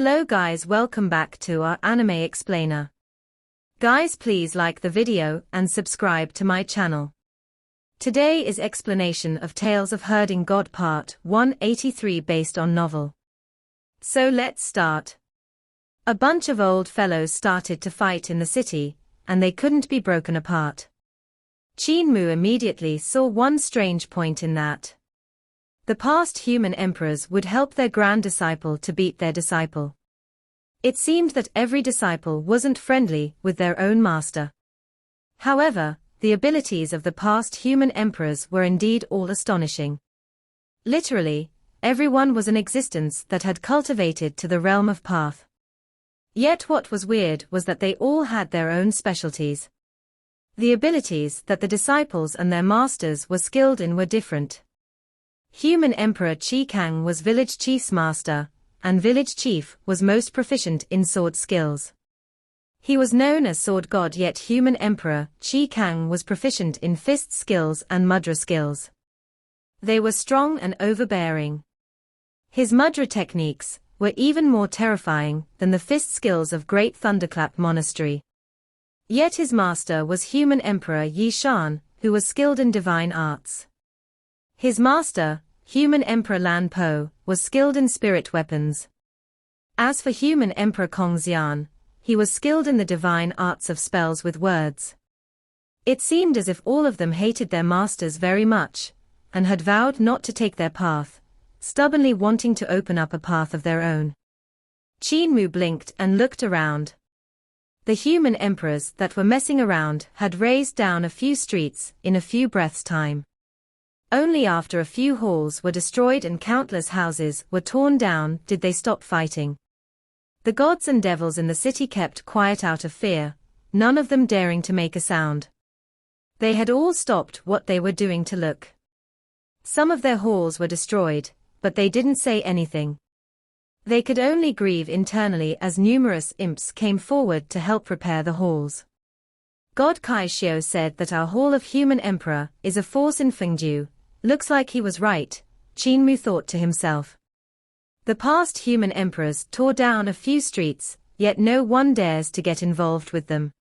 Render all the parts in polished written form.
Hello guys, welcome back to our anime explainer. Guys, please like the video and subscribe to my channel. Today is explanation of Tales of Herding God Part 183 based on novel. So let's start. A bunch of old fellows started to fight in the city, and they couldn't be broken apart. Qin Mu immediately saw one strange point in that. The past human emperors would help their grand disciple to beat their disciple. It seemed that every disciple wasn't friendly with their own master. However, the abilities of the past human emperors were indeed all astonishing. Literally, everyone was an existence that had cultivated to the realm of path. Yet what was weird was that they all had their own specialties. The abilities that the disciples and their masters were skilled in were different. Human Emperor Qi Kang was village chief's master, and village chief was most proficient in sword skills. He was known as sword god, yet human emperor Qi Kang was proficient in fist skills and mudra skills. They were strong and overbearing. His mudra techniques were even more terrifying than the fist skills of Great Thunderclap Monastery. Yet his master was human emperor Yi Shan, who was skilled in divine arts. His master, human emperor Lan Po, was skilled in spirit weapons. As for human emperor Kong Xian, he was skilled in the divine arts of spells with words. It seemed as if all of them hated their masters very much, and had vowed not to take their path, stubbornly wanting to open up a path of their own. Qin Mu blinked and looked around. The human emperors that were messing around had razed down a few streets in a few breaths' time. Only after a few halls were destroyed and countless houses were torn down did they stop fighting. The gods and devils in the city kept quiet out of fear, none of them daring to make a sound. They had all stopped what they were doing to look. Some of their halls were destroyed, but they didn't say anything. They could only grieve internally as numerous imps came forward to help repair the halls. God Kai Xiao said that our Hall of Human Emperor is a force in Fengdu. Looks like he was right, Qin Mu thought to himself. The past human emperors tore down a few streets, yet no one dares to get involved with them.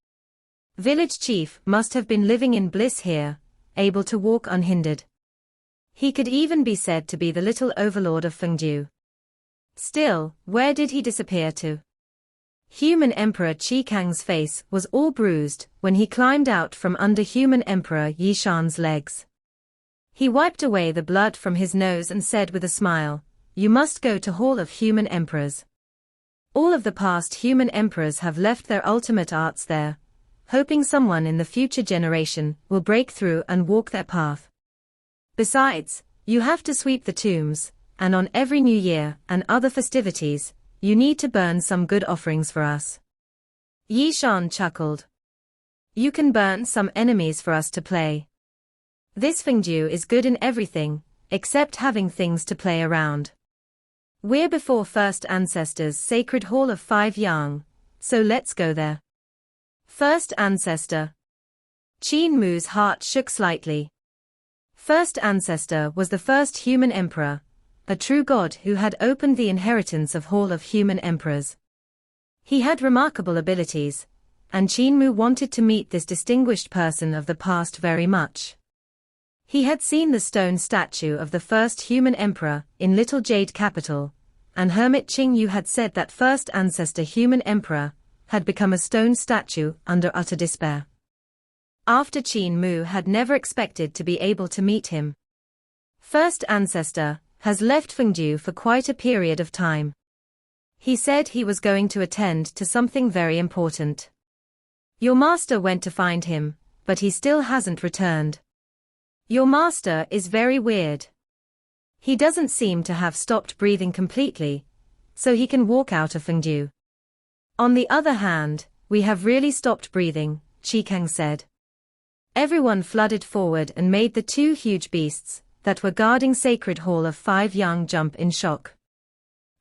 Village chief must have been living in bliss here, able to walk unhindered. He could even be said to be the little overlord of Fengdu. Still, where did he disappear to? Human Emperor Qi Kang's face was all bruised when he climbed out from under human Emperor Yi Shan's legs. He wiped away the blood from his nose and said with a smile, "You must go to Hall of Human Emperors. All of the past human emperors have left their ultimate arts there, hoping someone in the future generation will break through and walk their path. Besides, you have to sweep the tombs, and on every new year and other festivities, you need to burn some good offerings for us." Yi Shan chuckled. "You can burn some enemies for us to play. This Fengdu is good in everything, except having things to play around. We're before First Ancestor's Sacred Hall of 5 Yang, so let's go there." First Ancestor. Qin Mu's heart shook slightly. First Ancestor was the first human emperor, a true god who had opened the inheritance of Hall of Human Emperors. He had remarkable abilities, and Qin Mu wanted to meet this distinguished person of the past very much. He had seen the stone statue of the first human emperor in Little Jade Capital, and Hermit Qing Yu had said that first ancestor human emperor had become a stone statue under utter despair. After Qin Mu had never expected to be able to meet him. First Ancestor has left Fengdu for quite a period of time. He said he was going to attend to something very important. Your master went to find him, but he still hasn't returned. Your master is very weird. He doesn't seem to have stopped breathing completely, so he can walk out of Fengdu. On the other hand, we have really stopped breathing, Qi Kang said. Everyone flooded forward and made the two huge beasts that were guarding Sacred Hall of 5 Yang jump in shock.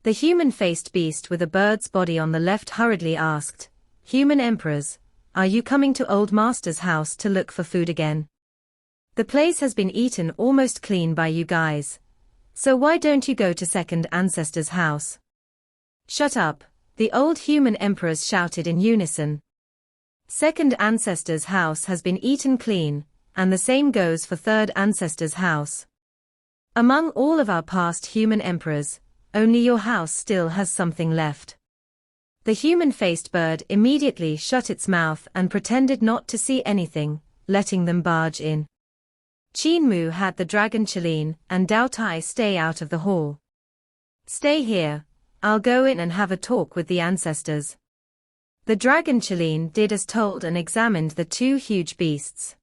The human-faced beast with a bird's body on the left hurriedly asked, "Human emperors, are you coming to Old Master's house to look for food again? The place has been eaten almost clean by you guys, so why don't you go to Second Ancestor's house?" Shut up, the old human emperors shouted in unison. Second ancestor's house has been eaten clean, and the same goes for third ancestor's house. Among all of our past human emperors, only your house still has something left. The human-faced bird immediately shut its mouth and pretended not to see anything, letting them barge in. Qin Mu had the dragon Qilin and Dao Tai stay out of the hall. Stay here, I'll go in and have a talk with the ancestors. The dragon Qilin did as told and examined the two huge beasts.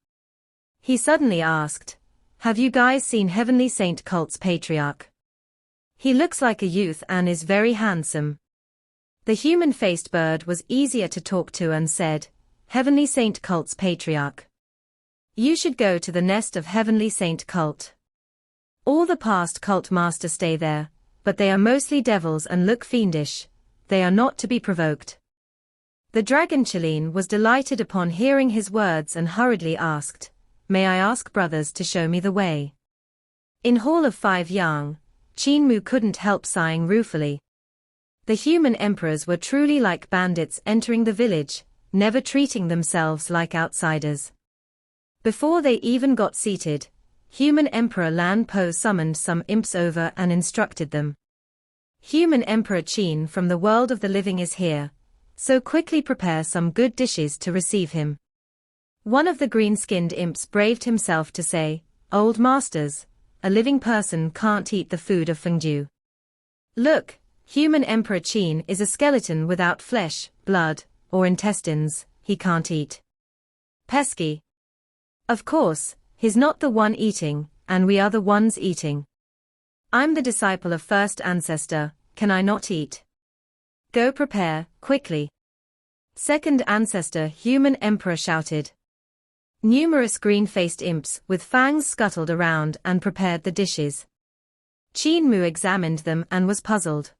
He suddenly asked, "Have you guys seen Heavenly Saint Cult's patriarch? He looks like a youth and is very handsome." The human-faced bird was easier to talk to and said, "Heavenly Saint Cult's patriarch. You should go to the nest of Heavenly Saint Cult. All the past cult masters stay there, but they are mostly devils and look fiendish. They are not to be provoked." The dragon Qilin was delighted upon hearing his words and hurriedly asked, "May I ask brothers to show me the way?" In Hall of Five Yang, Qin Mu couldn't help sighing ruefully. The human emperors were truly like bandits entering the village, never treating themselves like outsiders. Before they even got seated, human Emperor Lan Po summoned some imps over and instructed them. "Human Emperor Qin from the world of the living is here, so quickly prepare some good dishes to receive him." One of the green-skinned imps braved himself to say, "Old masters, a living person can't eat the food of Fengdu. Look, human Emperor Qin is a skeleton without flesh, blood, or intestines, he can't eat. Pesky. Of course, he's not the one eating, and we are the ones eating. I'm the disciple of first ancestor, can I not eat? Go prepare, quickly." Second ancestor human emperor shouted. Numerous green-faced imps with fangs scuttled around and prepared the dishes. Qin Mu examined them and was puzzled.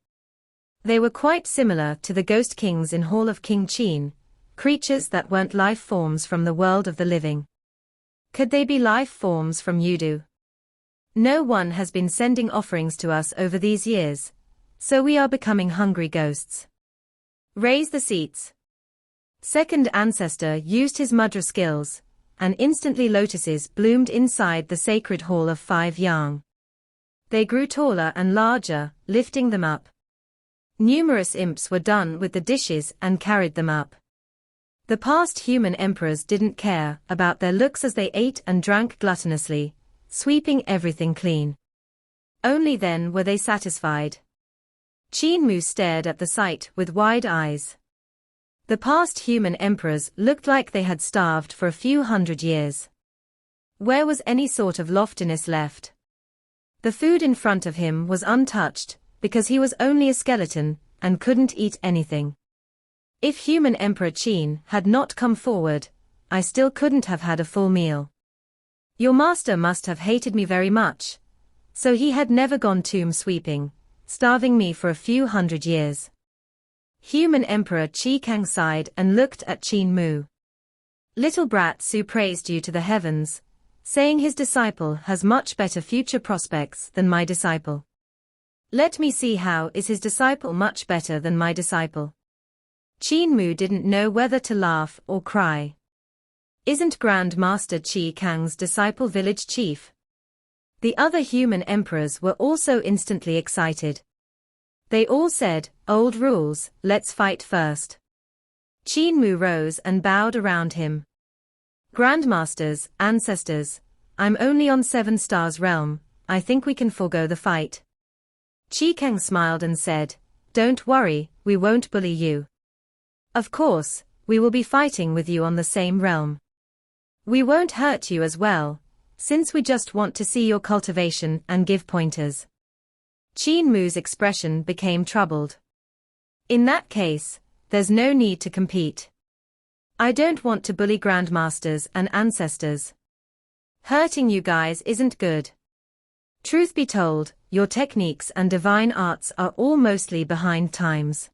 They were quite similar to the ghost kings in Hall of King Qin, creatures that weren't life forms from the world of the living. Could they be life forms from Yudu? No one has been sending offerings to us over these years, so we are becoming hungry ghosts. Raise the seats. Second ancestor used his mudra skills, and instantly lotuses bloomed inside the sacred Hall of Five Yang. They grew taller and larger, lifting them up. Numerous imps were done with the dishes and carried them up. The past human emperors didn't care about their looks as they ate and drank gluttonously, sweeping everything clean. Only then were they satisfied. Qin Mu stared at the sight with wide eyes. The past human emperors looked like they had starved for a few hundred years. Where was any sort of loftiness left? The food in front of him was untouched, because he was only a skeleton, and couldn't eat anything. If human Emperor Qin had not come forward, I still couldn't have had a full meal. Your master must have hated me very much. So he had never gone tomb sweeping, starving me for a few hundred years. Human Emperor Qi Kang sighed and looked at Qin Mu. Little brat Su praised you to the heavens, saying his disciple has much better future prospects than my disciple. Let me see how is his disciple much better than my disciple. Qin Mu didn't know whether to laugh or cry. Isn't Grand Master Qi Kang's disciple village chief? The other human emperors were also instantly excited. They all said, "Old rules, let's fight first." Qin Mu rose and bowed around him. "Grandmasters, ancestors, I'm only on 7 stars realm, I think we can forego the fight." Qi Kang smiled and said, "Don't worry, we won't bully you. Of course, we will be fighting with you on the same realm. We won't hurt you as well, since we just want to see your cultivation and give pointers." Qin Mu's expression became troubled. "In that case, there's no need to compete. I don't want to bully grandmasters and ancestors. Hurting you guys isn't good. Truth be told, your techniques and divine arts are all mostly behind times."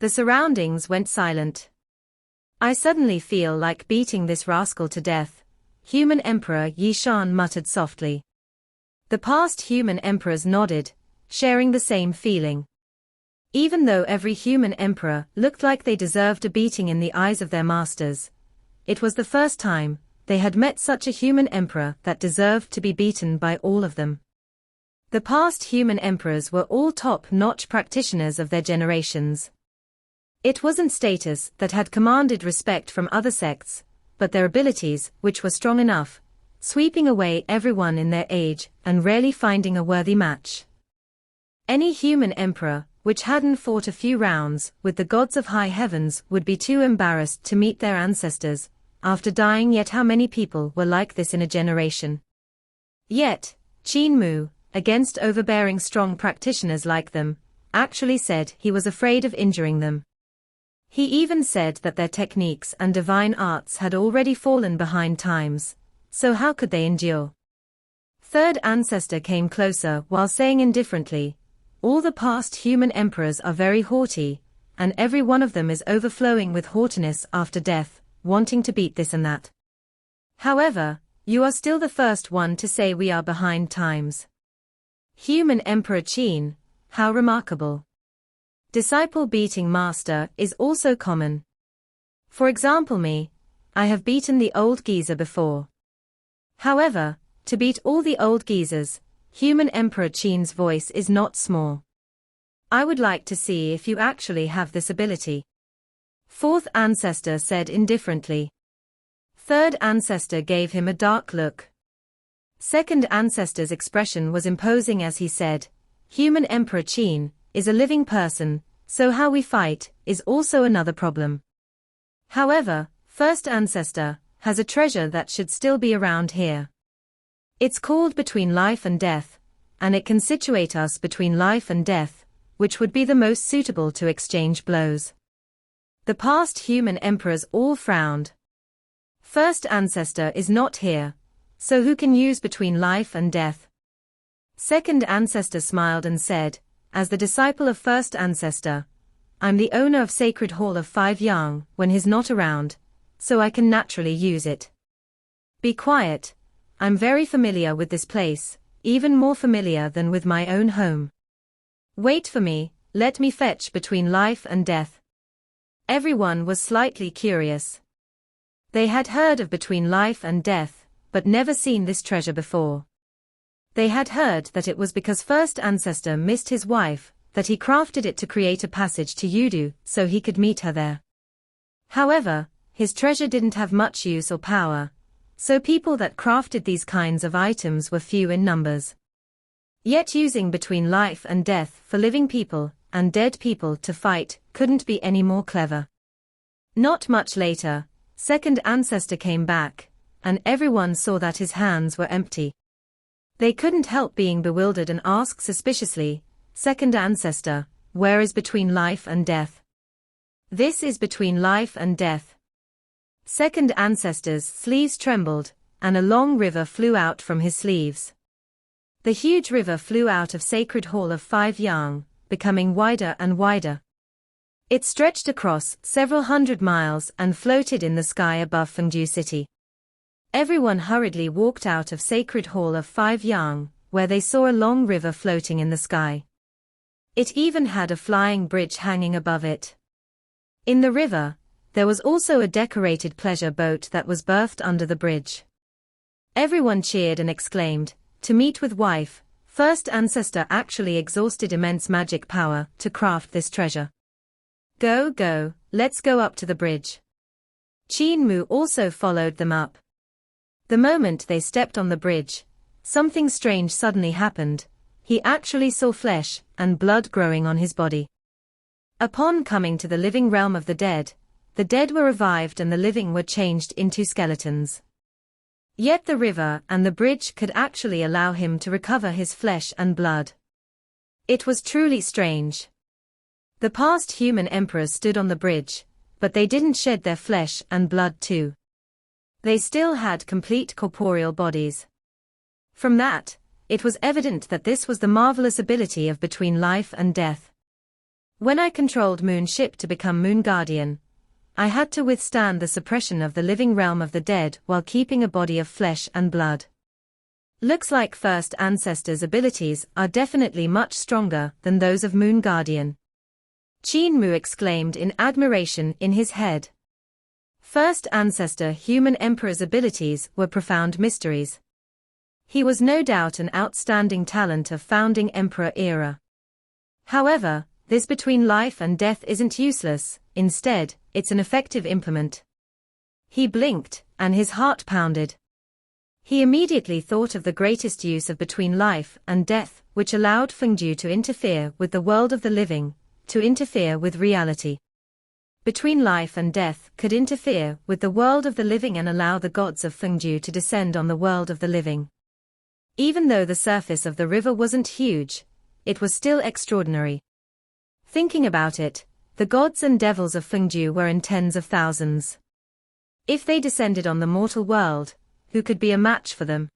The surroundings went silent. "I suddenly feel like beating this rascal to death," human Emperor Yi Shan muttered softly. The past human emperors nodded, sharing the same feeling. Even though every human emperor looked like they deserved a beating in the eyes of their masters, it was the first time they had met such a human emperor that deserved to be beaten by all of them. The past human emperors were all top-notch practitioners of their generations. It wasn't status that had commanded respect from other sects, but their abilities, which were strong enough, sweeping away everyone in their age and rarely finding a worthy match. Any human emperor, which hadn't fought a few rounds with the gods of high heavens, would be too embarrassed to meet their ancestors after dying. Yet how many people were like this in a generation? Yet, Qin Mu, against overbearing strong practitioners like them, actually said he was afraid of injuring them. He even said that their techniques and divine arts had already fallen behind times, so how could they endure? Third ancestor came closer while saying indifferently, "All the past human emperors are very haughty, and every one of them is overflowing with haughtiness after death, wanting to beat this and that. However, you are still the first one to say we are behind times. Human Emperor Qin, how remarkable." Disciple beating master is also common. For example, me, I have beaten the old geezer before. However, to beat all the old geezers, human Emperor Qin's voice is not small. I would like to see if you actually have this ability. Fourth ancestor said indifferently. Third ancestor gave him a dark look. Second ancestor's expression was imposing as he said, "Human Emperor Qin is a living person, so how we fight is also another problem. However, first ancestor has a treasure that should still be around here. It's called Between Life and Death, and it can situate us between life and death, which would be the most suitable to exchange blows." The past human emperors all frowned. First ancestor is not here, so who can use Between Life and Death? Second ancestor smiled and said, "As the disciple of first ancestor, I'm the owner of Sacred Hall of Five Yang when he's not around, so I can naturally use it. Be quiet, I'm very familiar with this place, even more familiar than with my own home. Wait for me, let me fetch Between Life and Death." Everyone was slightly curious. They had heard of Between Life and Death, but never seen this treasure before. They had heard that it was because first ancestor missed his wife, that he crafted it to create a passage to Yudu so he could meet her there. However, his treasure didn't have much use or power, so people that crafted these kinds of items were few in numbers. Yet using Between Life and Death for living people and dead people to fight couldn't be any more clever. Not much later, second ancestor came back, and everyone saw that his hands were empty. They couldn't help being bewildered and asked suspiciously, "Second ancestor, where is Between Life and Death?" "This is Between Life and Death." Second ancestor's sleeves trembled, and a long river flew out from his sleeves. The huge river flew out of Sacred Hall of Five Yang, becoming wider and wider. It stretched across several hundred miles and floated in the sky above Fengdu city. Everyone hurriedly walked out of Sacred Hall of Five Yang, where they saw a long river floating in the sky. It even had a flying bridge hanging above it. In the river, there was also a decorated pleasure boat that was berthed under the bridge. Everyone cheered and exclaimed, "To meet with wife." First ancestor actually exhausted immense magic power to craft this treasure. "Go, go, let's go up to the bridge." Qin Mu also followed them up. The moment they stepped on the bridge, something strange suddenly happened. He actually saw flesh and blood growing on his body. Upon coming to the living realm of the dead were revived and the living were changed into skeletons. Yet the river and the bridge could actually allow him to recover his flesh and blood. It was truly strange. The past human emperors stood on the bridge, but they didn't shed their flesh and blood too. They still had complete corporeal bodies. From that, it was evident that this was the marvelous ability of Between Life and Death. When I controlled Moon Ship to become Moon Guardian, I had to withstand the suppression of the living realm of the dead while keeping a body of flesh and blood. Looks like first ancestors' abilities are definitely much stronger than those of Moon Guardian. Qin Mu exclaimed in admiration in his head. First ancestor human emperor's abilities were profound mysteries. He was no doubt an outstanding talent of founding emperor era. However, this between life and death isn't useless, instead, it's an effective implement. He blinked, and his heart pounded. He immediately thought of the greatest use of between life and death, which allowed Fengdu to interfere with the world of the living, to interfere with reality. Between life and death could interfere with the world of the living and allow the gods of Fengdu to descend on the world of the living. Even though the surface of the river wasn't huge, it was still extraordinary. Thinking about it, the gods and devils of Fengdu were in tens of thousands. If they descended on the mortal world, who could be a match for them?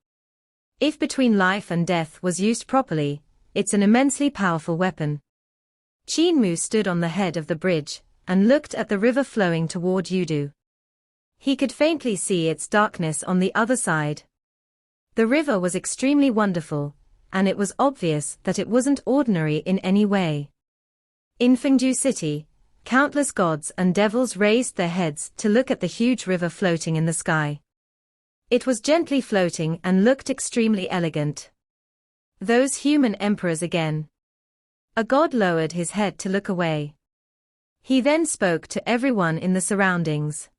If between life and death was used properly, it's an immensely powerful weapon. Qin Mu stood on the head of the bridge, and looked at the river flowing toward Yudu. He could faintly see its darkness on the other side. The river was extremely wonderful, and it was obvious that it wasn't ordinary in any way. In Fengdu City, countless gods and devils raised their heads to look at the huge river floating in the sky. It was gently floating and looked extremely elegant. Those human emperors again. A god lowered his head to look away. He then spoke to everyone in the surroundings.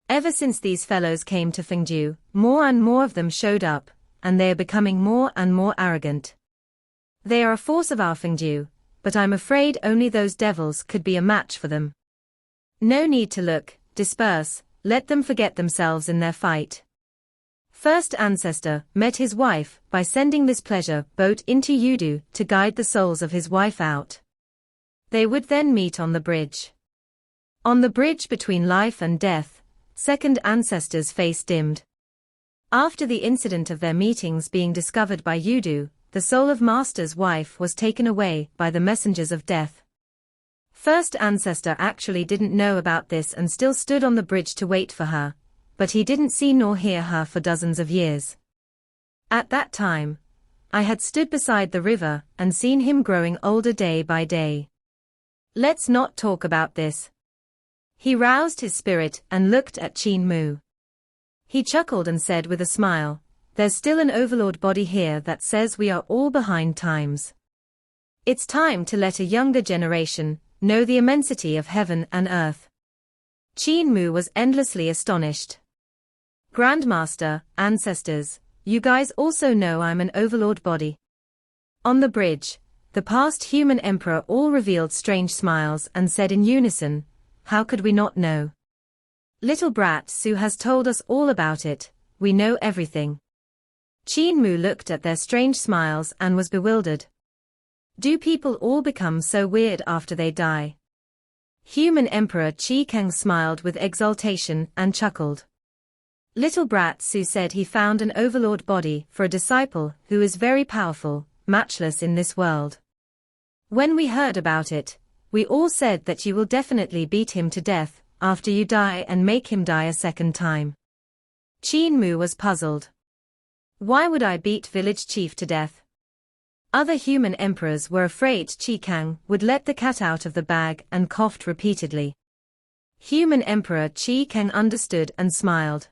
Ever since these fellows came to Fengdu, more and more of them showed up, and they are becoming more and more arrogant. They are a force of our Fengdu, but I'm afraid only those devils could be a match for them. No need to look, disperse, let them forget themselves in their fight. First ancestor met his wife by sending this pleasure boat into Yudu to guide the souls of his wife out. They would then meet on the bridge. On the bridge between life and death, second ancestor's face dimmed. After the incident of their meetings being discovered by Yudu, the soul of Master's wife was taken away by the messengers of death. First ancestor actually didn't know about this and still stood on the bridge to wait for her, but he didn't see nor hear her for dozens of years. At that time, I had stood beside the river and seen him growing older day by day. Let's not talk about this. He roused his spirit and looked at Qin Mu. He chuckled and said with a smile, "There's still an overlord body here that says we are all behind times. It's time to let a younger generation know the immensity of heaven and earth." Qin Mu was endlessly astonished. "Grandmaster, ancestors, you guys also know I'm an overlord body." On the bridge, the past human emperor all revealed strange smiles and said in unison, "How could we not know? Little brat Su has told us all about it, we know everything." Qin Mu looked at their strange smiles and was bewildered. Do people all become so weird after they die? Human Emperor Qi Kang smiled with exultation and chuckled. Little brat Su said he found an overlord body for a disciple who is very powerful, matchless in this world. When we heard about it, we all said that you will definitely beat him to death after you die and make him die a second time. Qin Mu was puzzled. Why would I beat village chief to death? Other human emperors were afraid Qi Kang would let the cat out of the bag and coughed repeatedly. Human Emperor Qi Kang understood and smiled.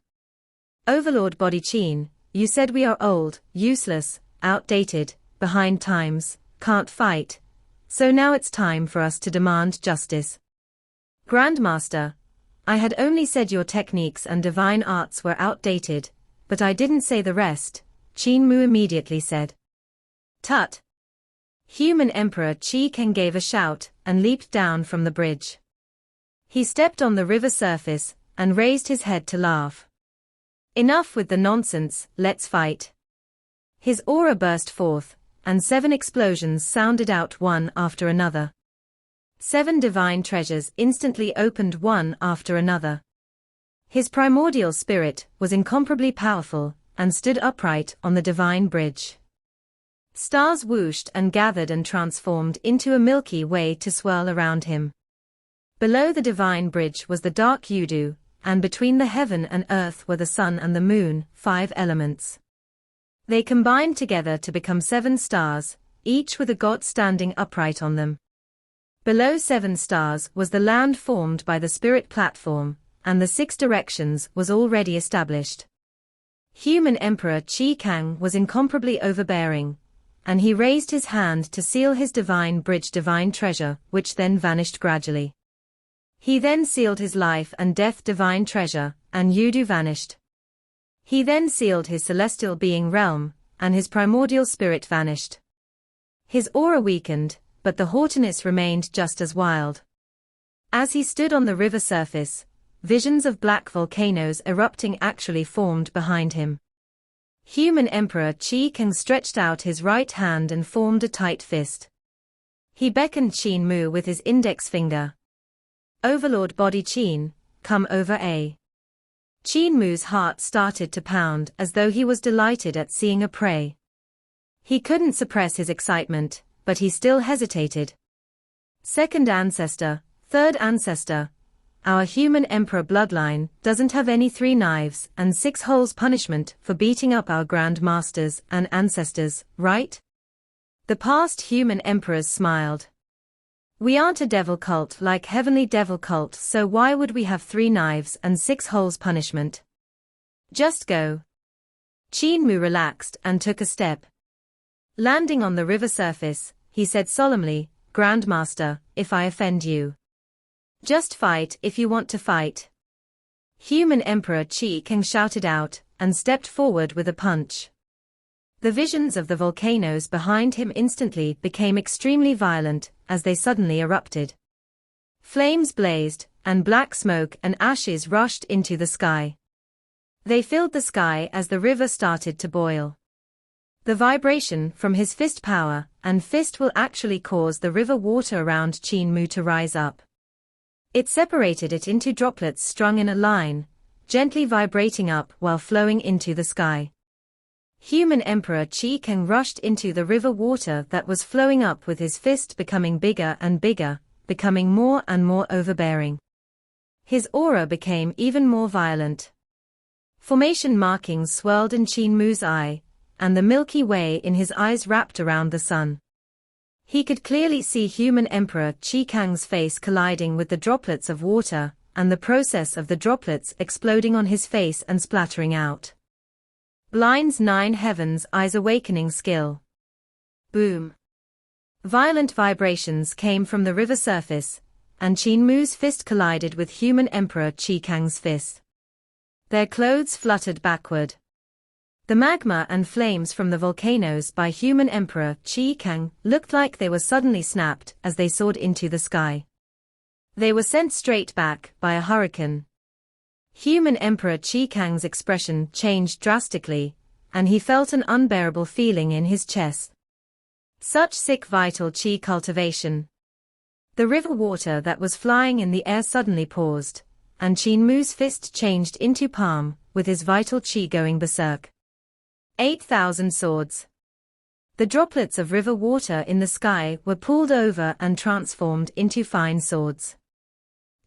Overlord Body Qin, you said we are old, useless, outdated, behind times, can't fight. So now it's time for us to demand justice. Grandmaster, I had only said your techniques and divine arts were outdated, but I didn't say the rest, Qin Mu immediately said. Tut! Human Emperor Qi Kang gave a shout and leaped down from the bridge. He stepped on the river surface and raised his head to laugh. Enough with the nonsense, let's fight. His aura burst forth, and 7 explosions sounded out one after another. 7 divine treasures instantly opened one after another. His primordial spirit was incomparably powerful, and stood upright on the divine bridge. Stars whooshed and gathered and transformed into a Milky Way to swirl around him. Below the divine bridge was the dark Yudu, and between the heaven and earth were the sun and the moon, 5 elements. They combined together to become 7 stars, each with a god standing upright on them. Below 7 stars was the land formed by the spirit platform, and the 6 directions was already established. Human Emperor Qi Kang was incomparably overbearing, and he raised his hand to seal his divine bridge divine treasure, which then vanished gradually. He then sealed his life and death divine treasure, and Yudu vanished. He then sealed his celestial being realm, and his primordial spirit vanished. His aura weakened, but the haughtiness remained just as wild. As he stood on the river surface, visions of black volcanoes erupting actually formed behind him. Human Emperor Qi Kang stretched out his right hand and formed a tight fist. He beckoned Qin Mu with his index finger. Overlord body Qin, come over a. Qin Mu's heart started to pound as though he was delighted at seeing a prey. He couldn't suppress his excitement, but he still hesitated. Second ancestor, third ancestor. Our human emperor bloodline doesn't have any 3 knives and 6 holes punishment for beating up our grand masters and ancestors, right? The past human emperors smiled. We aren't a devil cult like heavenly devil cult, so why would we have 3 knives and 6 holes punishment? Just go. Qin Mu relaxed and took a step. Landing on the river surface, he said solemnly, Grandmaster, if I offend you, just fight if you want to fight. Human Emperor Qi Kang shouted out, and stepped forward with a punch. The visions of the volcanoes behind him instantly became extremely violent, as they suddenly erupted. Flames blazed, and black smoke and ashes rushed into the sky. They filled the sky as the river started to boil. The vibration from his fist power and fist will actually cause the river water around Qin Mu to rise up. It separated it into droplets strung in a line, gently vibrating up while flowing into the sky. Human Emperor Qi Kang rushed into the river water that was flowing up with his fist becoming bigger and bigger, becoming more and more overbearing. His aura became even more violent. Formation markings swirled in Qin Mu's eye, and the Milky Way in his eyes wrapped around the sun. He could clearly see Human Emperor Qi Kang's face colliding with the droplets of water, and the process of the droplets exploding on his face and splattering out. Blinds 9 heavens eyes awakening skill. Boom. Violent vibrations came from the river surface, and Qin Mu's fist collided with Human Emperor Qi Kang's fist. Their clothes fluttered backward. The magma and flames from the volcanoes by Human Emperor Qi Kang looked like they were suddenly snapped as they soared into the sky. They were sent straight back by a hurricane. Human Emperor Qi Kang's expression changed drastically, and he felt an unbearable feeling in his chest. Such sick vital qi cultivation. The river water that was flying in the air suddenly paused, and Qin Mu's fist changed into palm, with his vital qi going berserk. 8,000 swords. The droplets of river water in the sky were pulled over and transformed into fine swords.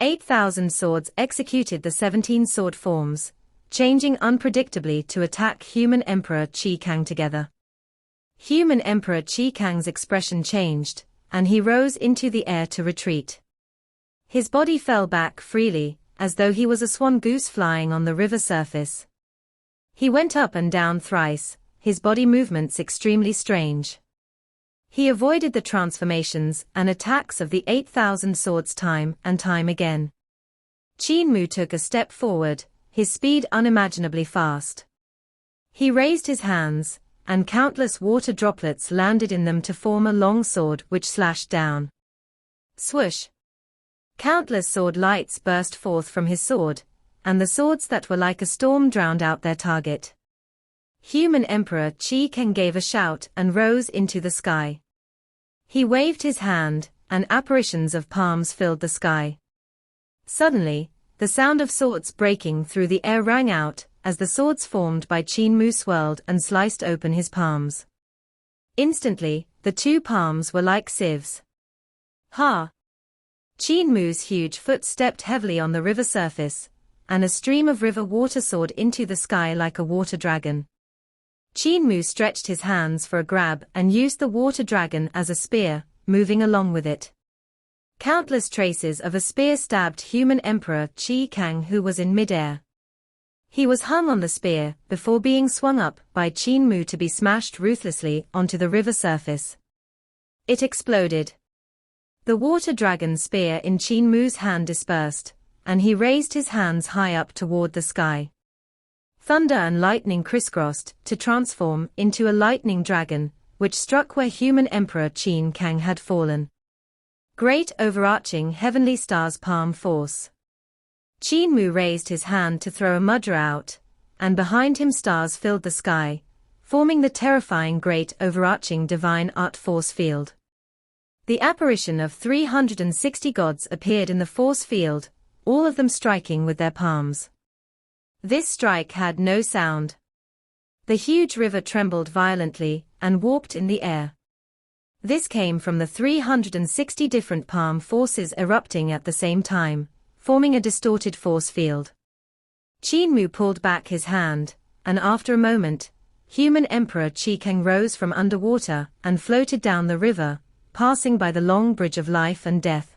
8,000 swords executed the 17 sword forms, changing unpredictably to attack Human Emperor Qi Kang together. Human Emperor Qi Kang's expression changed, and he rose into the air to retreat. His body fell back freely, as though he was a swan goose flying on the river surface. He went up and down thrice, his body movements extremely strange. He avoided the transformations and attacks of the 8,000 swords time and time again. Qin Mu took a step forward, his speed unimaginably fast. He raised his hands, and countless water droplets landed in them to form a long sword which slashed down. Swoosh! Countless sword lights burst forth from his sword, and the swords that were like a storm drowned out their target. Human Emperor Qi Kang gave a shout and rose into the sky. He waved his hand, and apparitions of palms filled the sky. Suddenly, the sound of swords breaking through the air rang out, as the swords formed by Qin Mu swirled and sliced open his palms. Instantly, the 2 palms were like sieves. Ha! Qin Mu's huge foot stepped heavily on the river surface, and a stream of river water soared into the sky like a water dragon. Qin Mu stretched his hands for a grab and used the water dragon as a spear, moving along with it. Countless traces of a spear stabbed human Emperor Qi Kang, who was in midair. He was hung on the spear before being swung up by Qin Mu to be smashed ruthlessly onto the river surface. It exploded. The water dragon spear in Qin Mu's hand dispersed, and he raised his hands high up toward the sky. Thunder and lightning crisscrossed to transform into a lightning dragon, which struck where human Emperor Qin Kang had fallen. Great overarching heavenly stars palm force. Qin Mu raised his hand to throw a mudra out, and behind him stars filled the sky, forming the terrifying great overarching divine art force field. The apparition of 360 gods appeared in the force field, all of them striking with their palms. This strike had no sound. The huge river trembled violently and warped in the air. This came from the 360 different palm forces erupting at the same time, forming a distorted force field. Qin Mu pulled back his hand, and after a moment, human Emperor Qi Kang rose from underwater and floated down the river, passing by the long bridge of life and death.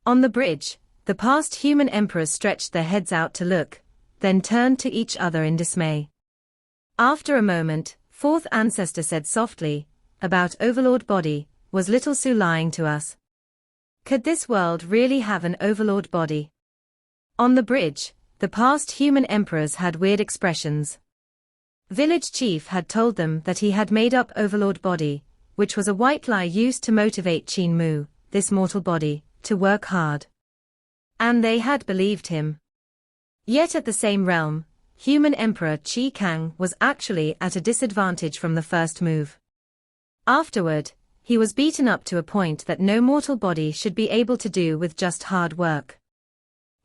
On the bridge, the past human emperors stretched their heads out to look, then turned to each other in dismay. After a moment, fourth ancestor said softly, "About Overlord body, was Little Su lying to us? Could this world really have an Overlord body?" On the bridge, the past human emperors had weird expressions. Village chief had told them that he had made up Overlord body, which was a white lie used to motivate Qin Mu, this mortal body, to work hard. And they had believed him. Yet at the same realm, human Emperor Qi Kang was actually at a disadvantage from the first move. Afterward, he was beaten up to a point that no mortal body should be able to do with just hard work.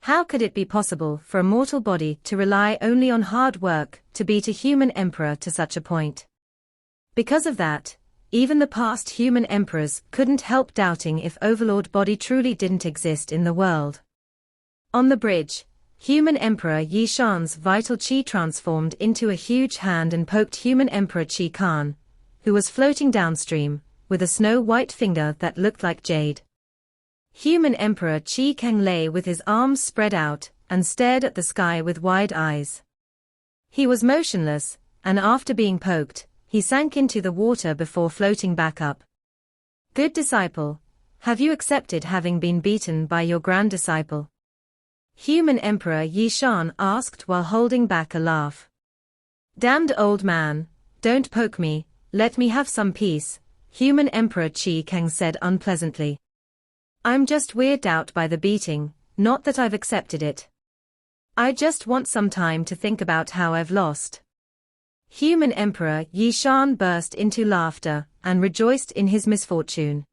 How could it be possible for a mortal body to rely only on hard work to beat a human emperor to such a point? Because of that, even the past human emperors couldn't help doubting if Overlord body truly didn't exist in the world. On the bridge, human Emperor Yi Shan's vital qi transformed into a huge hand and poked human Emperor Qi Khan, who was floating downstream, with a snow-white finger that looked like jade. Human Emperor Qi Kang lay with his arms spread out and stared at the sky with wide eyes. He was motionless, and after being poked, he sank into the water before floating back up. "Good disciple, have you accepted having been beaten by your grand disciple?" Human Emperor Yi Shan asked while holding back a laugh. "Damned old man, don't poke me, let me have some peace," human Emperor Qi Kang said unpleasantly. "I'm just weirded out by the beating, not that I've accepted it. I just want some time to think about how I've lost." Human Emperor Yi Shan burst into laughter and rejoiced in his misfortune.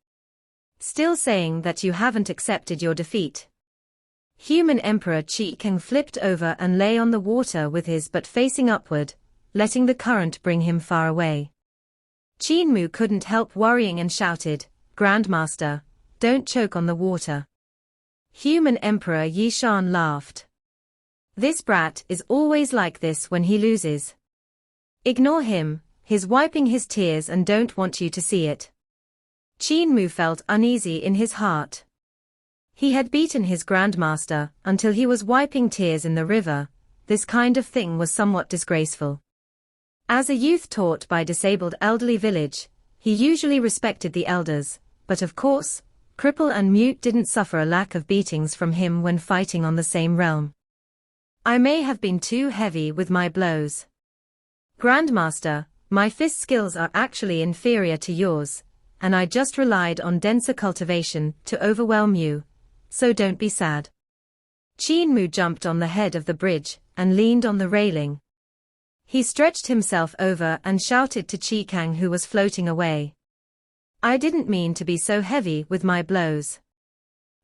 "Still saying that you haven't accepted your defeat?" Human Emperor Qi Kang flipped over and lay on the water with his butt facing upward, letting the current bring him far away. Qin Mu couldn't help worrying and shouted, "Grandmaster, don't choke on the water." Human Emperor Yi Shan laughed. "This brat is always like this when he loses. Ignore him, he's wiping his tears and don't want you to see it." Qin Mu felt uneasy in his heart. He had beaten his grandmaster until he was wiping tears in the river. This kind of thing was somewhat disgraceful. As a youth taught by disabled elderly village, he usually respected the elders, but of course, cripple and mute didn't suffer a lack of beatings from him when fighting on the same realm. "I may have been too heavy with my blows. Grandmaster, my fist skills are actually inferior to yours, and I just relied on denser cultivation to overwhelm you, so don't be sad." Qin Mu jumped on the head of the bridge and leaned on the railing. He stretched himself over and shouted to Qi Kang, who was floating away. "I didn't mean to be so heavy with my blows.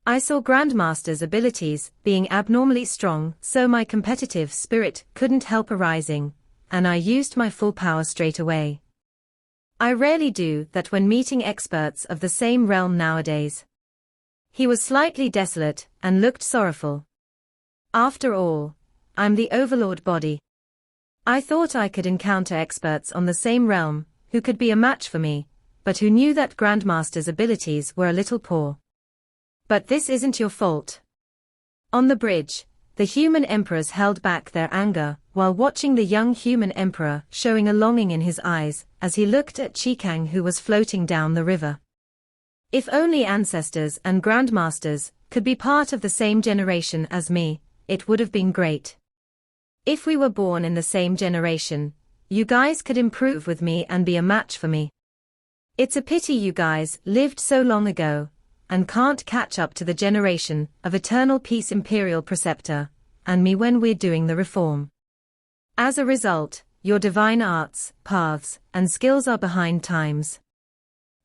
I saw Grandmaster's abilities being abnormally strong, so my competitive spirit couldn't help arising, and I used my full power straight away. I rarely do that when meeting experts of the same realm nowadays." He was slightly desolate and looked sorrowful. "After all, I'm the Overlord body. I thought I could encounter experts on the same realm who could be a match for me, but who knew that Grandmaster's abilities were a little poor. But this isn't your fault. On the bridge, the human emperors held back their anger, while watching the young human emperor showing a longing in his eyes, as he looked at Qikang who was floating down the river. If only ancestors and grandmasters could be part of the same generation as me, it would have been great. If we were born in the same generation, you guys could improve with me and be a match for me. It's a pity you guys lived so long ago, and can't catch up to the generation of eternal peace imperial preceptor, and me when we're doing the reform. As a result, your divine arts, paths, and skills are behind times.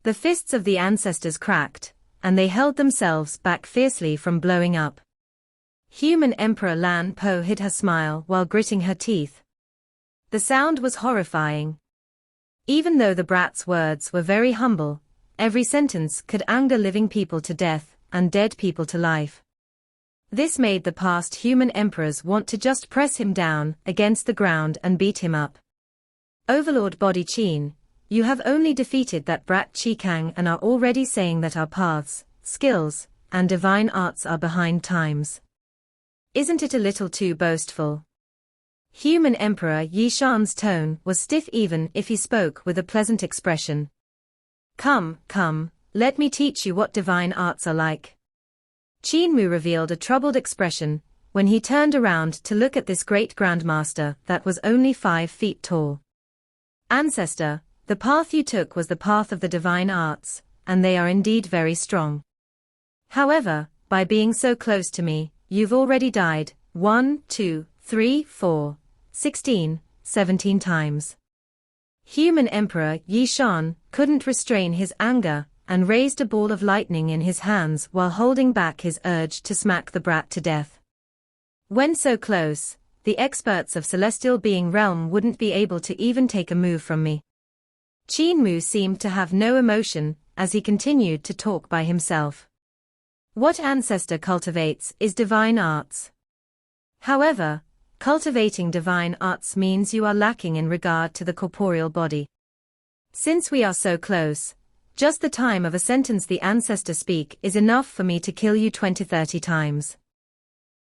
The fists of the ancestors cracked, and they held themselves back fiercely from blowing up. Human Emperor Lan Po hid her smile while gritting her teeth. The sound was horrifying. Even though the brat's words were very humble, every sentence could anger living people to death and dead people to life. This made the past human emperors want to just press him down against the ground and beat him up. Overlord Body Qin, you have only defeated that brat Qikang and are already saying that our paths, skills, and divine arts are behind times. Isn't it a little too boastful? Human Emperor Yishan's tone was stiff even if he spoke with a pleasant expression. Come, let me teach you what divine arts are like. Qin Mu revealed a troubled expression when he turned around to look at this great grandmaster that was only 5 feet tall. Ancestor, the path you took was the path of the divine arts, and they are indeed very strong. However, by being so close to me, you've already died 1, 2, 3, 4, 16, 17 times. Human Emperor Yishan couldn't restrain his anger and raised a ball of lightning in his hands while holding back his urge to smack the brat to death. When so close, the experts of Celestial Being Realm wouldn't be able to even take a move from me. Qin Mu seemed to have no emotion as he continued to talk by himself. What ancestor cultivates is divine arts. However, cultivating divine arts means you are lacking in regard to the corporeal body. Since we are so close, just the time of a sentence the ancestor speak is enough for me to kill you 20-30 times.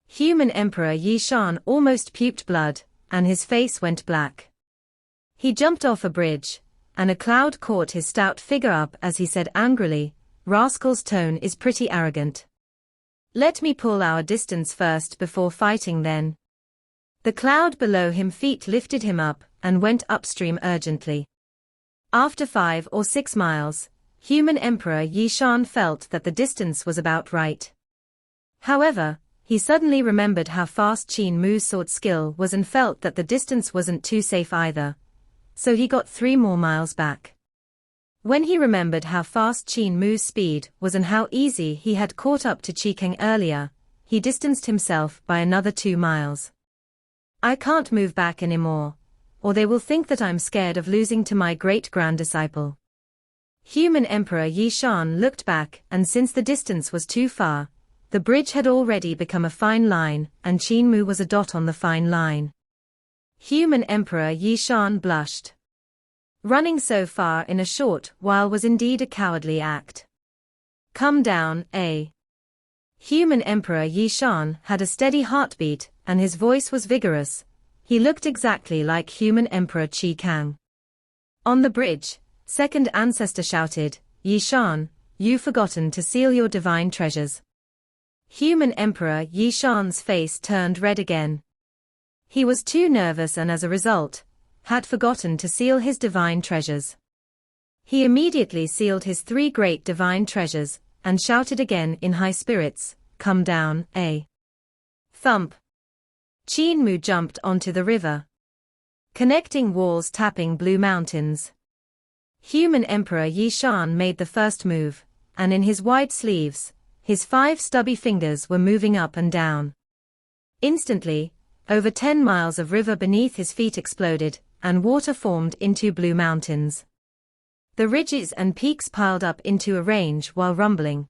Human Emperor Yishan almost puked blood, and his face went black. He jumped off a bridge, and a cloud caught his stout figure up as he said angrily, "Rascal's tone is pretty arrogant. Let me pull our distance first before fighting then." The cloud below him feet lifted him up and went upstream urgently. After 5 or 6 miles, Human Emperor Yishan felt that the distance was about right. However, he suddenly remembered how fast Qin Mu's sword skill was and felt that the distance wasn't too safe either, so he got 3 more miles back. When he remembered how fast Qin Mu's speed was and how easy he had caught up to Qikang earlier, he distanced himself by another 2 miles. I can't move back anymore, or they will think that I'm scared of losing to my great-grand disciple. Human Emperor Yishan looked back, and since the distance was too far, the bridge had already become a fine line, and Qin Mu was a dot on the fine line. Human Emperor Yishan blushed. Running so far in a short while was indeed a cowardly act. Come down, eh? Human Emperor Yishan had a steady heartbeat, and his voice was vigorous. He looked exactly like Human Emperor Qikang. On the bridge, second ancestor shouted, "Yishan, you've forgotten to seal your divine treasures." Human Emperor Yishan's face turned red again. He was too nervous and as a result, had forgotten to seal his divine treasures. He immediately sealed his 3 great divine treasures, and shouted again in high spirits, "Come down, eh?" Thump. Qin Mu jumped onto the river. Connecting walls tapping blue mountains. Human Emperor Yishan made the first move, and in his wide sleeves, his 5 stubby fingers were moving up and down. Instantly, over 10 miles of river beneath his feet exploded, and water formed into blue mountains. The ridges and peaks piled up into a range while rumbling.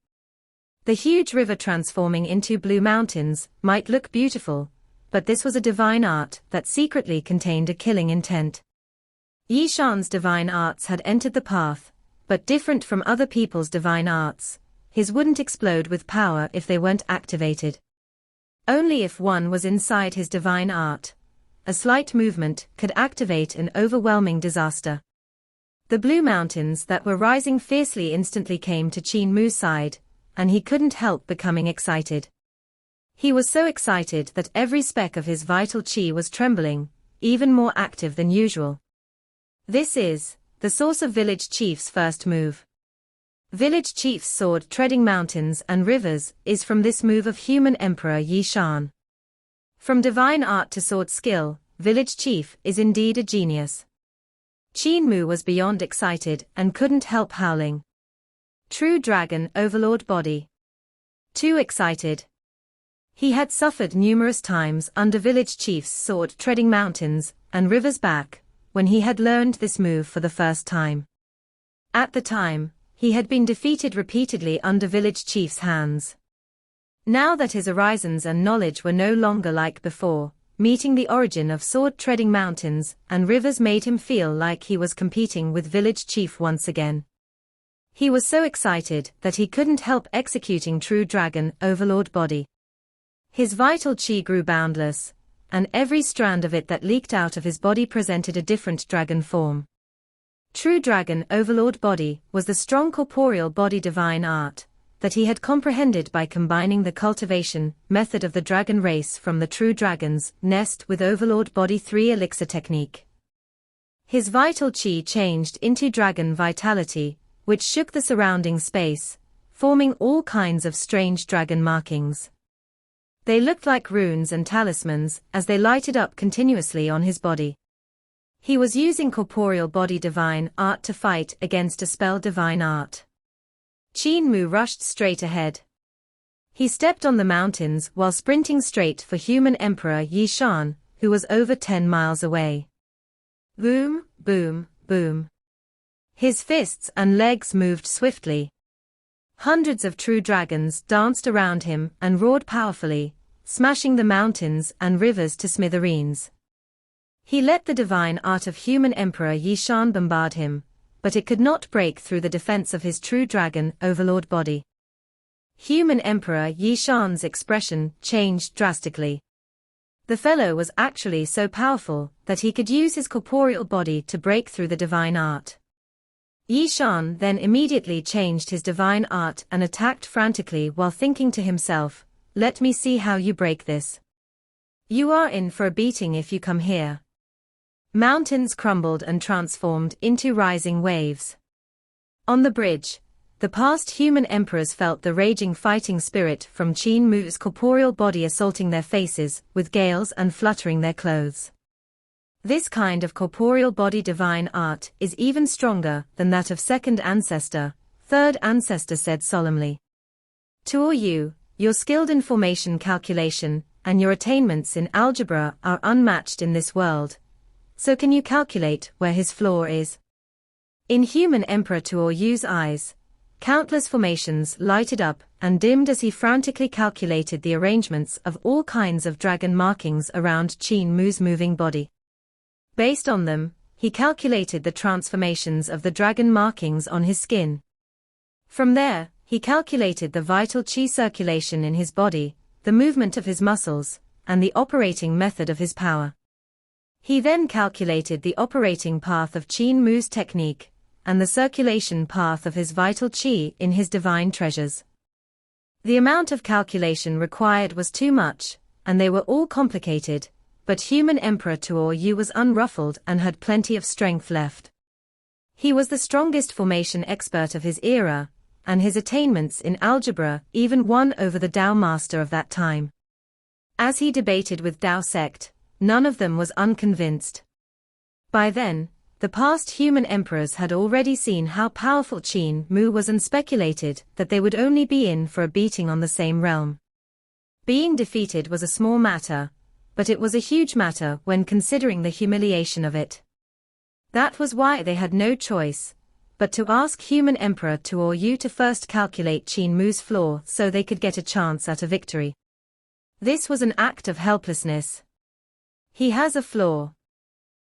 The huge river transforming into blue mountains might look beautiful, but this was a divine art that secretly contained a killing intent. Yishan's divine arts had entered the path, but different from other people's divine arts, his wouldn't explode with power if they weren't activated. Only if one was inside his divine art. A slight movement could activate an overwhelming disaster. The blue mountains that were rising fiercely instantly came to Qin Mu's side, and he couldn't help becoming excited. He was so excited that every speck of his vital qi was trembling, even more active than usual. This is the source of village chief's first move. Village chief's sword treading mountains and rivers is from this move of human emperor Yi Shan. From divine art to sword skill, village chief is indeed a genius. Qin Mu was beyond excited and couldn't help howling. True dragon overlord body. Too excited. He had suffered numerous times under village chief's sword treading mountains and rivers back, when he had learned this move for the first time. At the time, he had been defeated repeatedly under village chief's hands. Now that his horizons and knowledge were no longer like before, meeting the origin of sword-treading mountains and rivers made him feel like he was competing with village chief once again. He was so excited that he couldn't help executing true dragon overlord body. His vital qi grew boundless, and every strand of it that leaked out of his body presented a different dragon form. True dragon overlord body was the strong corporeal body divine art that he had comprehended by combining the cultivation method of the dragon race from the true dragon's nest with overlord body 3 elixir technique. His vital qi changed into dragon vitality, which shook the surrounding space, forming all kinds of strange dragon markings. They looked like runes and talismans as they lighted up continuously on his body. He was using corporeal body divine art to fight against a spell divine art. Qin Mu rushed straight ahead. He stepped on the mountains while sprinting straight for human emperor Yi Shan, who was over 10 miles away. Boom, boom, boom. His fists and legs moved swiftly. Hundreds of true dragons danced around him and roared powerfully, smashing the mountains and rivers to smithereens. He let the divine art of human emperor Yi Shan bombard him, but it could not break through the defense of his true dragon overlord body. Human emperor Yi Shan's expression changed drastically. The fellow was actually so powerful that he could use his corporeal body to break through the divine art. Yi Shan then immediately changed his divine art and attacked frantically while thinking to himself, "Let me see how you break this. You are in for a beating if you come here." Mountains crumbled and transformed into rising waves. On the bridge, the past human emperors felt the raging fighting spirit from Qin Mu's corporeal body assaulting their faces with gales and fluttering their clothes. This kind of corporeal body divine art is even stronger than that of second ancestor, third ancestor said solemnly. To all you, your skilled in formation calculation, and your attainments in algebra are unmatched in this world. So can you calculate where his floor is? In human emperor Tuor Yu's eyes, countless formations lighted up and dimmed as he frantically calculated the arrangements of all kinds of dragon markings around Qin Mu's moving body. Based on them, he calculated the transformations of the dragon markings on his skin. From there, he calculated the vital qi circulation in his body, the movement of his muscles, and the operating method of his power. He then calculated the operating path of Qin Mu's technique, and the circulation path of his vital qi in his divine treasures. The amount of calculation required was too much, and they were all complicated, but human Emperor Tuor Yu was unruffled and had plenty of strength left. He was the strongest formation expert of his era, and his attainments in algebra even won over the Tao master of that time. As he debated with Tao sect, none of them was unconvinced. By then, the past human emperors had already seen how powerful Qin Mu was and speculated that they would only be in for a beating on the same realm. Being defeated was a small matter, but it was a huge matter when considering the humiliation of it. That was why they had no choice but to ask human Emperor Tuor Yu to first calculate Qin Mu's flaw so they could get a chance at a victory. This was an act of helplessness. He has a flaw.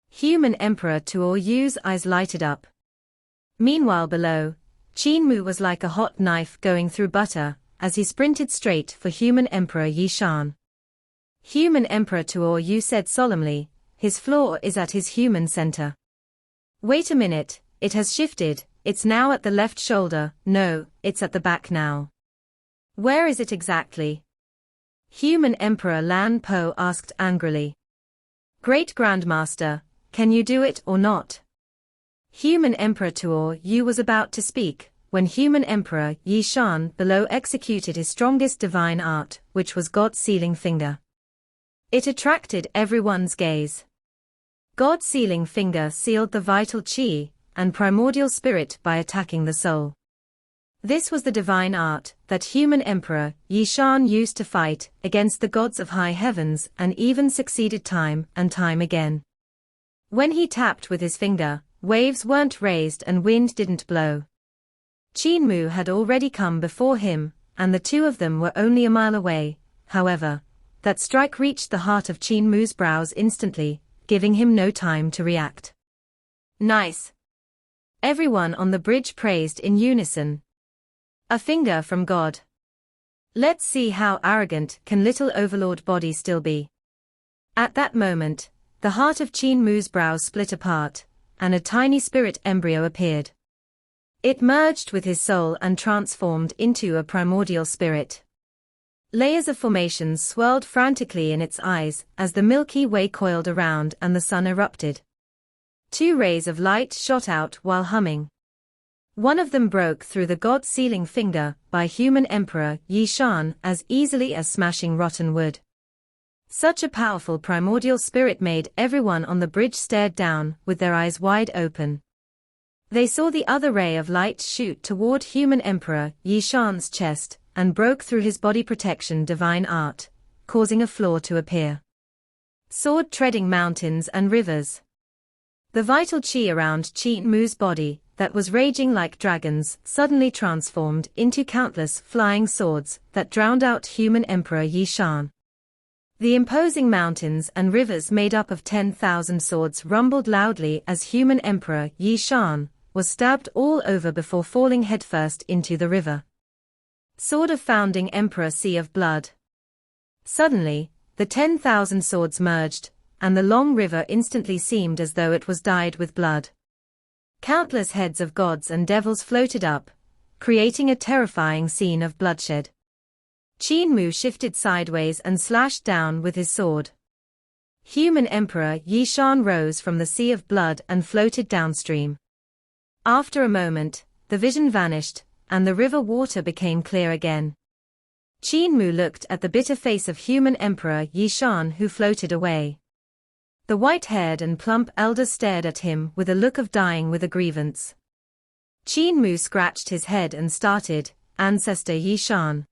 Human Emperor Tuor Yu's eyes lighted up. Meanwhile below, Qin Mu was like a hot knife going through butter, as he sprinted straight for Human Emperor Yishan. Human Emperor Tuo Yu said solemnly, his flaw is at his human center. Wait a minute, it has shifted, it's now at the left shoulder, no, it's at the back now. Where is it exactly? Human Emperor Lan Po asked angrily. Great Grandmaster, can you do it or not? Human Emperor Tuo Yu was about to speak, when Human Emperor Yishan below executed his strongest divine art, which was God's sealing finger. It attracted everyone's gaze. God's sealing finger sealed the vital qi and primordial spirit by attacking the soul. This was the divine art that Human Emperor Yishan used to fight against the gods of high heavens and even succeeded time and time again. When he tapped with his finger, waves weren't raised and wind didn't blow. Qin Mu had already come before him, and the two of them were only a mile away. However, that strike reached the heart of Qin Mu's brows instantly, giving him no time to react. Nice. Everyone on the bridge praised in unison. A finger from God. Let's see how arrogant can little Overlord body still be. At that moment, the heart of Qin Mu's brows split apart, and a tiny spirit embryo appeared. It merged with his soul and transformed into a primordial spirit. Layers of formations swirled frantically in its eyes as the Milky Way coiled around and the sun erupted. Two rays of light shot out while humming. One of them broke through the God-sealing finger by Human Emperor Yishan as easily as smashing rotten wood. Such a powerful primordial spirit made everyone on the bridge stared down with their eyes wide open. They saw the other ray of light shoot toward Human Emperor Yishan's chest and broke through his body protection divine art, causing a flaw to appear. Sword treading mountains and rivers. The vital qi around Qin Mu's body, that was raging like dragons, suddenly transformed into countless flying swords that drowned out Human Emperor Yishan. The imposing mountains and rivers made up of 10,000 swords rumbled loudly as Human Emperor Yishan was stabbed all over before falling headfirst into the river. Sword of Founding Emperor Sea of Blood. Suddenly, the 10,000 swords merged, and the long river instantly seemed as though it was dyed with blood. Countless heads of gods and devils floated up, creating a terrifying scene of bloodshed. Qin Mu shifted sideways and slashed down with his sword. Human Emperor Yishan rose from the sea of blood and floated downstream. After a moment, the vision vanished, and the river water became clear again. Qin Mu looked at the bitter face of Human Emperor Yishan who floated away. The white-haired and plump elder stared at him with a look of dying with a grievance. Qin Mu scratched his head and started, "Ancestor Yishan."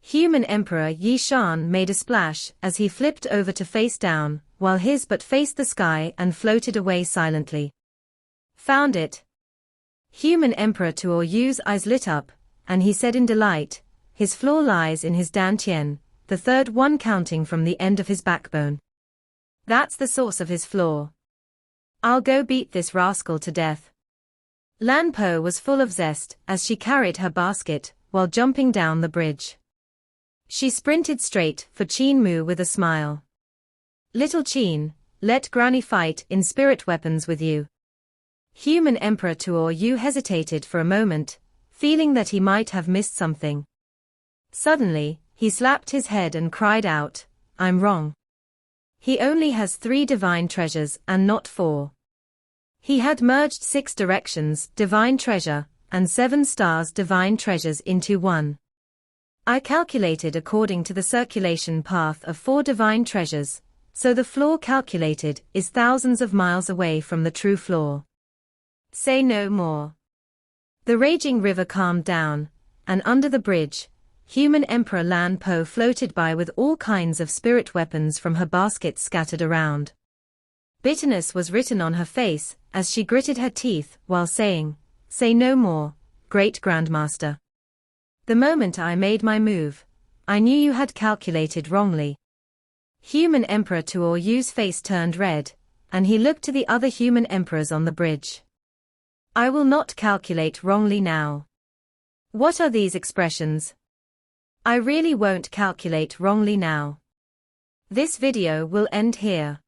Human Emperor Yishan made a splash as he flipped over to face down, while his butt faced the sky and floated away silently. Found it. Human Emperor Tuo Yu's eyes lit up, and he said in delight, his flaw lies in his dantian, the third one counting from the end of his backbone. That's the source of his flaw. I'll go beat this rascal to death. Lan Po was full of zest as she carried her basket while jumping down the bridge. She sprinted straight for Qin Mu with a smile. Little Qin, let Granny fight in spirit weapons with you. Human Emperor Tuo Yu hesitated for a moment, feeling that he might have missed something. Suddenly, he slapped his head and cried out, I'm wrong. He only has 3 divine treasures and not 4. He had merged 6 directions divine treasure and 7 stars divine treasures into 1. I calculated according to the circulation path of 4 divine treasures, so the flaw calculated is thousands of miles away from the true flaw. Say no more. The raging river calmed down, and under the bridge, Human Emperor Lan Po floated by with all kinds of spirit weapons from her basket scattered around. Bitterness was written on her face as she gritted her teeth while saying, Say no more, Great Grandmaster. The moment I made my move, I knew you had calculated wrongly. Human Emperor Tuo Yu's face turned red, and he looked to the other human emperors on the bridge. I will not calculate wrongly now. What are these expressions? I really won't calculate wrongly now. This video will end here.